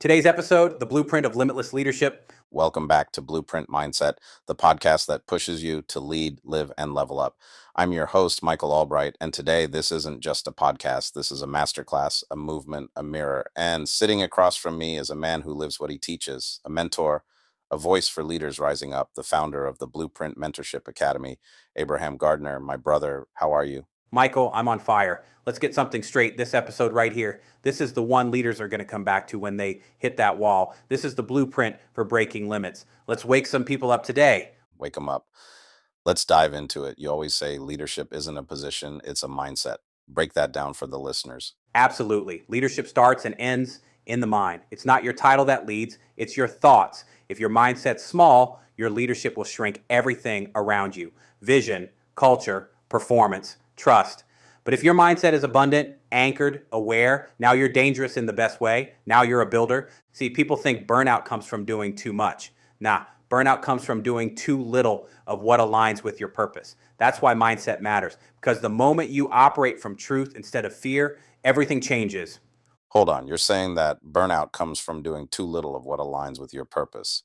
Today's episode, the Blueprint of Limitless Leadership. Welcome back to Blueprint Mindset, the podcast that pushes you to lead, live, and level up. I'm your host, Michael Albright, and today this isn't just a podcast. This is a masterclass, a movement, a mirror. And sitting across from me is a man who lives what he teaches, a mentor, a voice for leaders rising up, the founder of the Blueprint Mentorship Academy, Abraham Gardner, my brother. How are you? Michael, I'm on fire. Let's get something straight. This episode right here, this is the one leaders are going to come back to when they hit that wall. This is the blueprint for breaking limits. Let's wake some people up today. Wake them up. Let's dive into it. You always say leadership isn't a position, it's a mindset. Break that down for the listeners. Absolutely. Leadership starts and ends in the mind. It's not your title that leads, it's your thoughts. If your mindset's small, your leadership will shrink everything around you. Vision, culture, performance, trust. But if your mindset is abundant, anchored, aware, now you're dangerous in the best way. Now you're a builder. See, people think burnout comes from doing too much. Nah, burnout comes from doing too little of what aligns with your purpose. That's why mindset matters, because the moment you operate from truth instead of fear, everything changes. Hold on, you're saying that burnout comes from doing too little of what aligns with your purpose.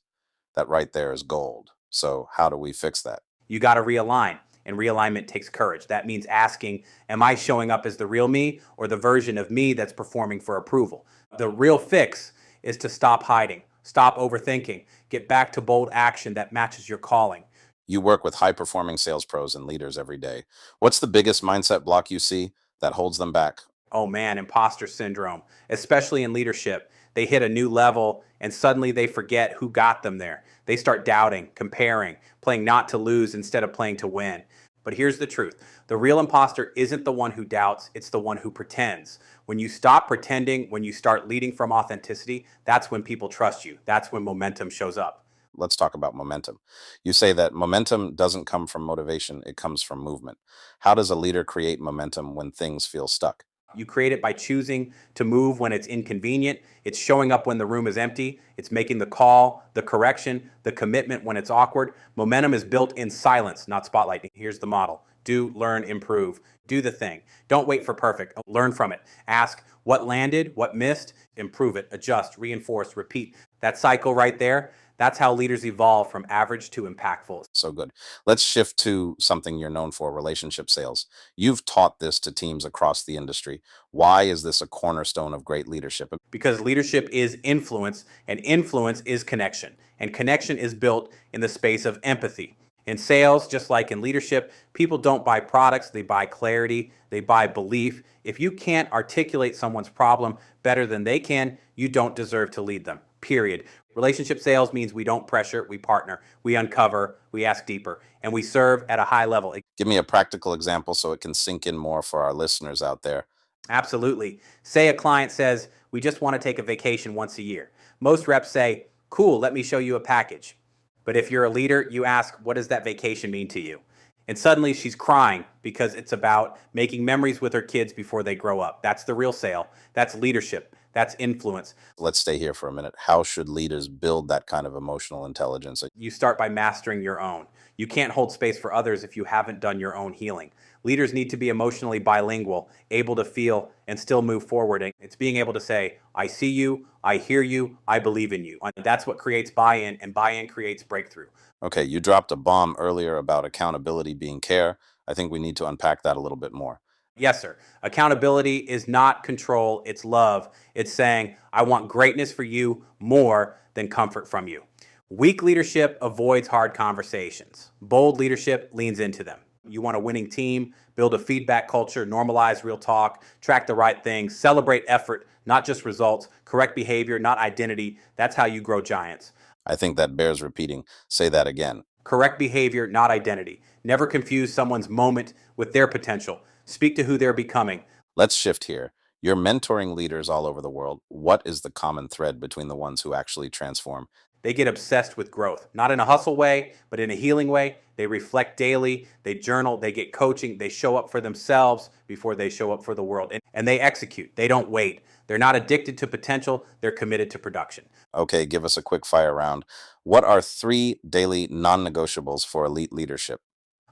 That right there is gold. So how do we fix that? You got to realign. And realignment takes courage. That means asking, am I showing up as the real me or the version of me that's performing for approval? The real fix is to stop hiding, stop overthinking, get back to bold action that matches your calling. You work with high-performing sales pros and leaders every day. What's the biggest mindset block you see that holds them back? Oh man, imposter syndrome, especially in leadership. They hit a new level and suddenly they forget who got them there. They start doubting, comparing, playing not to lose instead of playing to win. But here's the truth. The real imposter isn't the one who doubts, it's the one who pretends. When you stop pretending, when you start leading from authenticity, that's when people trust you. That's when momentum shows up. Let's talk about momentum. You say that momentum doesn't come from motivation, it comes from movement. How does a leader create momentum when things feel stuck? You create it by choosing to move when it's inconvenient. It's showing up when the room is empty. It's making the call, the correction, the commitment when it's awkward. Momentum is built in silence, not spotlight. Here's the model. Do, learn, improve. Do the thing. Don't wait for perfect. Learn from it. Ask what landed, what missed, improve it, adjust, reinforce, repeat. That cycle right there, that's how leaders evolve from average to impactful. So good. Let's shift to something you're known for, relationship sales. You've taught this to teams across the industry. Why is this a cornerstone of great leadership? Because leadership is influence, and influence is connection. And connection is built in the space of empathy. In sales, just like in leadership, people don't buy products, they buy clarity, they buy belief. If you can't articulate someone's problem better than they can, you don't deserve to lead them, period. Relationship sales means we don't pressure, we partner, we uncover, we ask deeper, and we serve at a high level. Give me a practical example so it can sink in more for our listeners out there. Absolutely. Say a client says, we just want to take a vacation once a year. Most reps say, cool, let me show you a package. But if you're a leader, you ask, what does that vacation mean to you? And suddenly she's crying because it's about making memories with her kids before they grow up. That's the real sale. That's leadership. That's influence. Let's stay here for a minute. How should leaders build that kind of emotional intelligence? You start by mastering your own. You can't hold space for others if you haven't done your own healing. Leaders need to be emotionally bilingual, able to feel and still move forward. And it's being able to say, I see you, I hear you, I believe in you. And that's what creates buy-in, and buy-in creates breakthrough. Okay, you dropped a bomb earlier about accountability being care. I think we need to unpack that a little bit more. Yes, sir. Accountability is not control, it's love. It's saying, I want greatness for you more than comfort from you. Weak leadership avoids hard conversations. Bold leadership leans into them. You want a winning team, build a feedback culture, normalize real talk, track the right things, celebrate effort, not just results, correct behavior, not identity. That's how you grow giants. I think that bears repeating. Say that again. Correct behavior, not identity. Never confuse someone's moment with their potential. Speak to who they're becoming. Let's shift here. You're mentoring leaders all over the world. What is the common thread between the ones who actually transform? They get obsessed with growth, not in a hustle way, but in a healing way. They reflect daily, they journal, they get coaching, they show up for themselves before they show up for the world. And they execute, they don't wait. They're not addicted to potential, they're committed to production. Okay, give us a quick fire round. What are 3 daily non-negotiables for elite leadership?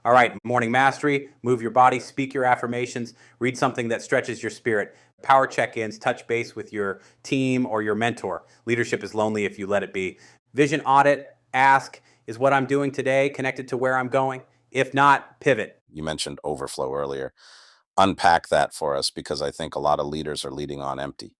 All right, morning mastery, move your body, speak your affirmations, read something that stretches your spirit. Power check-ins, touch base with your team or your mentor. Leadership is lonely if you let it be. Vision audit, ask, is what I'm doing today connected to where I'm going? If not, pivot. You mentioned overflow earlier. Unpack that for us, because I think a lot of leaders are leading on empty.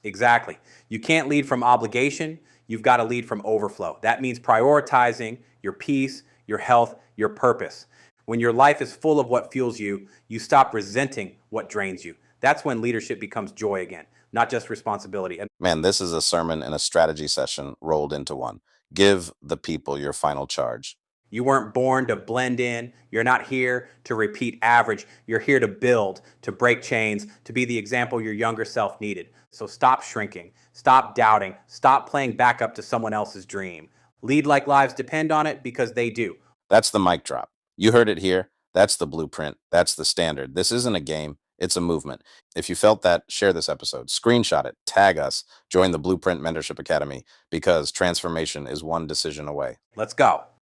Exactly. You can't lead from obligation. You've got to lead from overflow. That means prioritizing your peace, your health, your purpose. When your life is full of what fuels you, you stop resenting what drains you. That's when leadership becomes joy again, not just responsibility. And Man, this is a sermon and a strategy session rolled into one. Give the people your final charge. you weren't born to blend in. You're not here to repeat average. You're here to build, to break chains, to be the example your younger self needed. So stop shrinking, stop doubting, stop playing back up to someone else's dream. Lead like lives depend on it, because they do. That's the mic drop. You heard it here. That's the blueprint. That's the standard. This isn't a game. It's a movement. If you felt that, share this episode, screenshot it, tag us, join the Blueprint Mentorship Academy, because transformation is one decision away. Let's go.